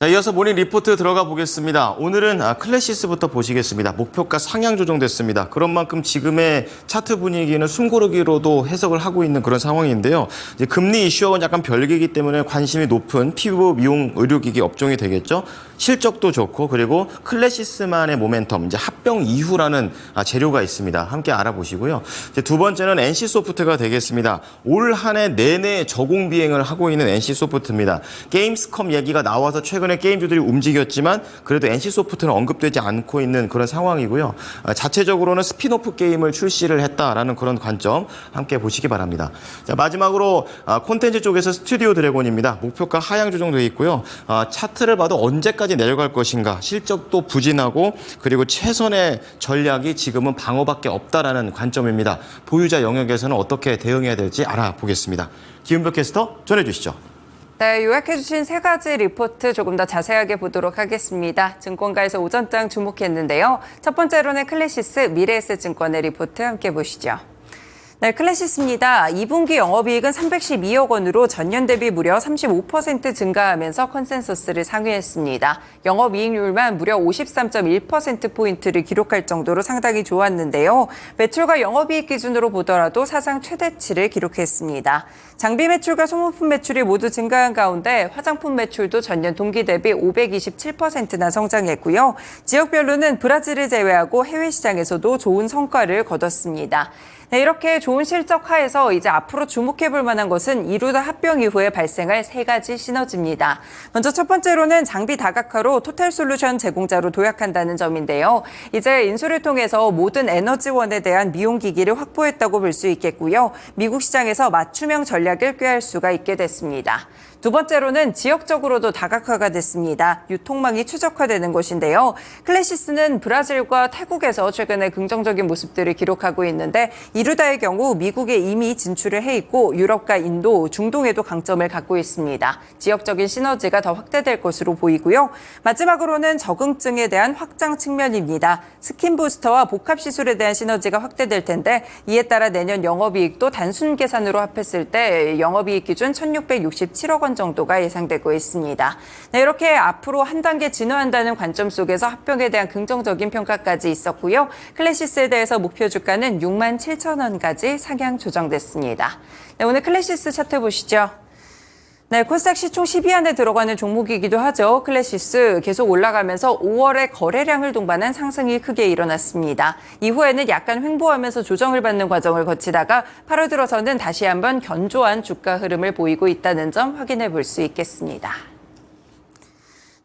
자, 이어서 모닝 리포트 들어가 보겠습니다. 오늘은 클래시스부터 보시겠습니다. 목표가 상향 조정됐습니다. 그런 만큼 지금의 차트 분위기는 숨고르기로도 해석을 하고 있는 그런 상황인데요. 이제 금리 이슈와는 약간 별개이기 때문에 관심이 높은 피부, 미용, 의료기기 업종이 되겠죠. 실적도 좋고 그리고 클래시스만의 모멘텀, 이제 합병 이후라는 재료가 있습니다. 함께 알아보시고요. 이제 두 번째는 NC소프트가 되겠습니다. 올 한 해 내내 저공 비행을 하고 있는 NC소프트입니다. 게임스컴 얘기가 나와서 최근에 게임주들이 움직였지만 그래도 NC소프트는 언급되지 않고 있는 그런 상황이고요. 자체적으로는 스피노프 게임을 출시를 했다라는 그런 관점 함께 보시기 바랍니다. 자, 마지막으로 콘텐츠 쪽에서 스튜디오 드래곤입니다. 목표가 하향 조정되어 있고요. 차트를 봐도 언제까지 내려갈 것인가, 실적도 부진하고 그리고 최선의 전략이 지금은 방어밖에 없다라는 관점입니다. 보유자 영역에서는 어떻게 대응해야 될지 알아보겠습니다. 김은벽 캐스터 전해주시죠. 네, 요약해주신 세 가지 리포트 조금 더 자세하게 보도록 하겠습니다. 증권가에서 오전장 주목했는데요. 첫 번째로는 클래시스 미래에셋증권의 리포트 함께 보시죠. 네, 클래시스입니다. 2분기 영업이익은 312억 원으로 전년 대비 무려 35% 증가하면서 컨센서스를 상회했습니다. 영업이익률만 무려 53.1%포인트를 기록할 정도로 상당히 좋았는데요. 매출과 영업이익 기준으로 보더라도 사상 최대치를 기록했습니다. 장비 매출과 소모품 매출이 모두 증가한 가운데 화장품 매출도 전년 동기 대비 527%나 성장했고요. 지역별로는 브라질을 제외하고 해외 시장에서도 좋은 성과를 거뒀습니다. 네, 이렇게 좋은 실적 하에서 이제 앞으로 주목해볼 만한 것은 이루다 합병 이후에 발생할 세 가지 시너지입니다. 먼저 첫 번째로는 장비 다각화로 토탈솔루션 제공자로 도약한다는 점인데요. 이제 인수를 통해서 모든 에너지원에 대한 미용기기를 확보했다고 볼 수 있겠고요. 미국 시장에서 맞춤형 전략을 꾀할 수가 있게 됐습니다. 두 번째로는 지역적으로도 다각화가 됐습니다. 유통망이 최적화되는 것인데요. 클래시스는 브라질과 태국에서 최근에 긍정적인 모습들을 기록하고 있는데 이루다의 경우 미국에 이미 진출을 해 있고 유럽과 인도, 중동에도 강점을 갖고 있습니다. 지역적인 시너지가 더 확대될 것으로 보이고요. 마지막으로는 적응증에 대한 확장 측면입니다. 스킨 부스터와 복합 시술에 대한 시너지가 확대될 텐데 이에 따라 내년 영업이익도 단순 계산으로 합했을 때 영업이익 기준 1,667억 원 정도가 예상되고 있습니다. 네, 이렇게 앞으로 한 단계 진화한다는 관점 속에서 합병에 대한 긍정적인 평가까지 있었고요. 클래시스에 대해서 목표 주가는 67,000원까지 상향 조정됐습니다. 네, 오늘 클래시스 차트 보시죠. 네, 코스닥 시총 10위 안에 들어가는 종목이기도 하죠. 클래시스 계속 올라가면서 5월에 거래량을 동반한 상승이 크게 일어났습니다. 이후에는 약간 횡보하면서 조정을 받는 과정을 거치다가 8월 들어서는 다시 한번 견조한 주가 흐름을 보이고 있다는 점 확인해 볼 수 있겠습니다.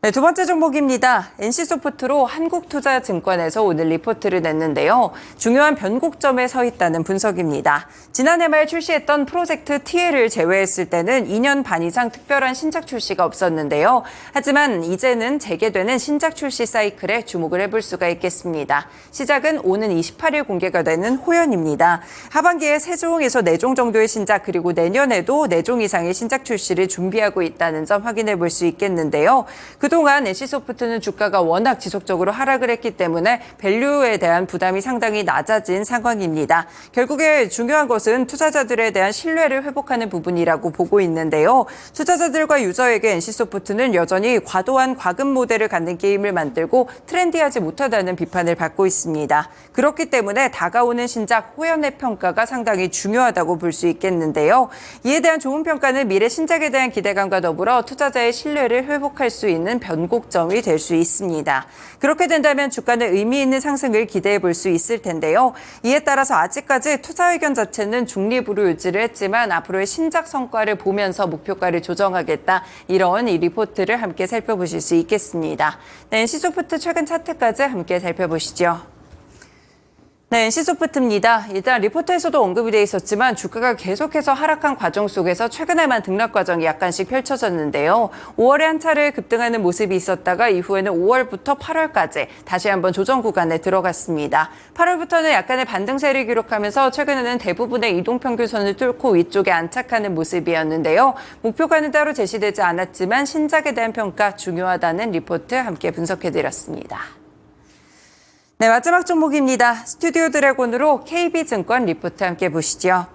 네, 두 번째 종목입니다. NC소프트로 한국투자증권에서 오늘 리포트를 냈는데요. 중요한 변곡점에 서 있다는 분석입니다. 지난해 말 출시했던 프로젝트 TL을 제외했을 때는 2년 반 이상 특별한 신작 출시가 없었는데요. 하지만 이제는 재개되는 신작 출시 사이클에 주목을 해볼 수가 있겠습니다. 시작은 오는 28일 공개가 되는 호연입니다. 하반기에 3종에서 4종 정도의 신작 그리고 내년에도 4종 이상의 신작 출시를 준비하고 있다는 점 확인해 볼 수 있겠는데요. 그동안 NC소프트는 주가가 워낙 지속적으로 하락을 했기 때문에 밸류에 대한 부담이 상당히 낮아진 상황입니다. 결국에 중요한 것은 투자자들에 대한 신뢰를 회복하는 부분이라고 보고 있는데요. 투자자들과 유저에게 NC소프트는 여전히 과도한 과금 모델을 갖는 게임을 만들고 트렌디하지 못하다는 비판을 받고 있습니다. 그렇기 때문에 다가오는 신작 호연의 평가가 상당히 중요하다고 볼 수 있겠는데요. 이에 대한 좋은 평가는 미래 신작에 대한 기대감과 더불어 투자자의 신뢰를 회복할 수 있는 변곡점이 될 수 있습니다. 그렇게 된다면 주가는 의미 있는 상승을 기대해 볼 수 있을 텐데요. 이에 따라서 아직까지 투자 의견 자체는 중립으로 유지를 했지만 앞으로의 신작 성과를 보면서 목표가를 조정하겠다. 이런 이 리포트를 함께 살펴보실 수 있겠습니다. 네, NC소프트 최근 차트까지 함께 살펴보시죠. 네, NC소프트입니다. 일단 리포트에서도 언급이 돼 있었지만 주가가 계속해서 하락한 과정 속에서 최근에만 등락 과정이 약간씩 펼쳐졌는데요. 5월에 한 차례 급등하는 모습이 있었다가 이후에는 5월부터 8월까지 다시 한번 조정 구간에 들어갔습니다. 8월부터는 약간의 반등세를 기록하면서 최근에는 대부분의 이동평균선을 뚫고 위쪽에 안착하는 모습이었는데요. 목표가는 따로 제시되지 않았지만 신작에 대한 평가 중요하다는 리포트 함께 분석해드렸습니다. 네, 마지막 종목입니다. 스튜디오 드래곤으로 KB증권 리포트 함께 보시죠.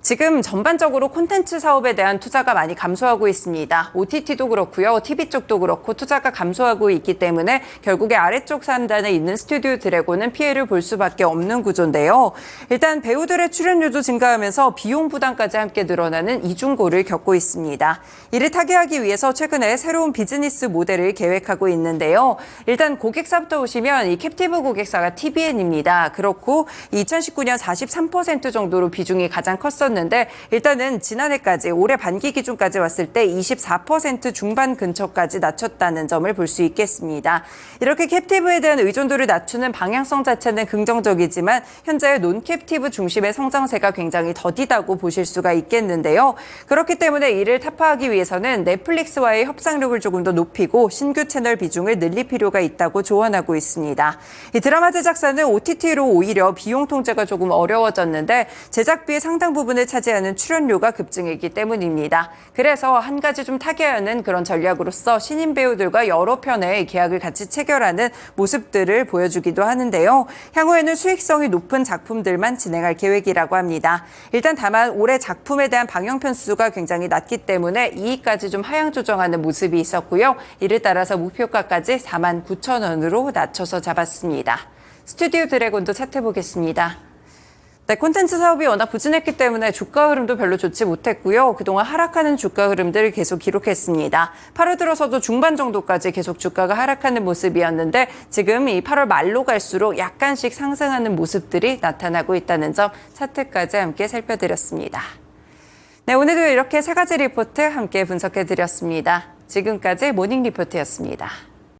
지금 전반적으로 콘텐츠 사업에 대한 투자가 많이 감소하고 있습니다. OTT도 그렇고요. TV 쪽도 그렇고 투자가 감소하고 있기 때문에 결국에 아래쪽 산단에 있는 스튜디오 드래곤은 피해를 볼 수밖에 없는 구조인데요. 일단 배우들의 출연료도 증가하면서 비용 부담까지 함께 늘어나는 이중고를 겪고 있습니다. 이를 타개하기 위해서 최근에 새로운 비즈니스 모델을 계획하고 있는데요. 일단 고객사부터 보시면 이 캡티브 고객사가 TVN입니다. 그렇고 2019년 43% 정도로 비중이 가장 컸었는데 일단은 지난해까지 올해 반기 기준까지 왔을 때 24% 중반 근처까지 낮췄다는 점을 볼 수 있겠습니다. 이렇게 캡티브에 대한 의존도를 낮추는 방향성 자체는 긍정적이지만 현재 논캡티브 중심의 성장세가 굉장히 더디다고 보실 수가 있겠는데요. 그렇기 때문에 이를 타파하기 위해서는 넷플릭스와의 협상력을 조금 더 높이고 신규 채널 비중을 늘릴 필요가 있다고 조언하고 있습니다. 이 드라마 제작사는 OTT로 오히려 비용 통제가 조금 어려워졌는데 제작비의 상당 부분을 차지하는 출연료가 급증했기 때문입니다. 그래서 한 가지 좀 타개하는 그런 전략으로서 신인 배우들과 여러 편의 계약을 같이 체결하는 모습들을 보여주기도 하는데요. 향후에는 수익성이 높은 작품들만 진행할 계획이라고 합니다. 일단 다만 올해 작품에 대한 방영 편수가 굉장히 낮기 때문에 이익까지 좀 하향 조정하는 모습이 있었고요. 이를 따라서 목표가까지 49,000원으로 낮춰서 잡았습니다. 스튜디오 드래곤도 차트 보겠습니다. 네, 콘텐츠 사업이 워낙 부진했기 때문에 주가 흐름도 별로 좋지 못했고요. 그동안 하락하는 주가 흐름들을 계속 기록했습니다. 8월 들어서도 중반 정도까지 계속 주가가 하락하는 모습이었는데 지금 이 8월 말로 갈수록 약간씩 상승하는 모습들이 나타나고 있다는 점 차트까지 함께 살펴드렸습니다. 네, 오늘도 이렇게 세 가지 리포트 함께 분석해드렸습니다. 지금까지 모닝 리포트였습니다.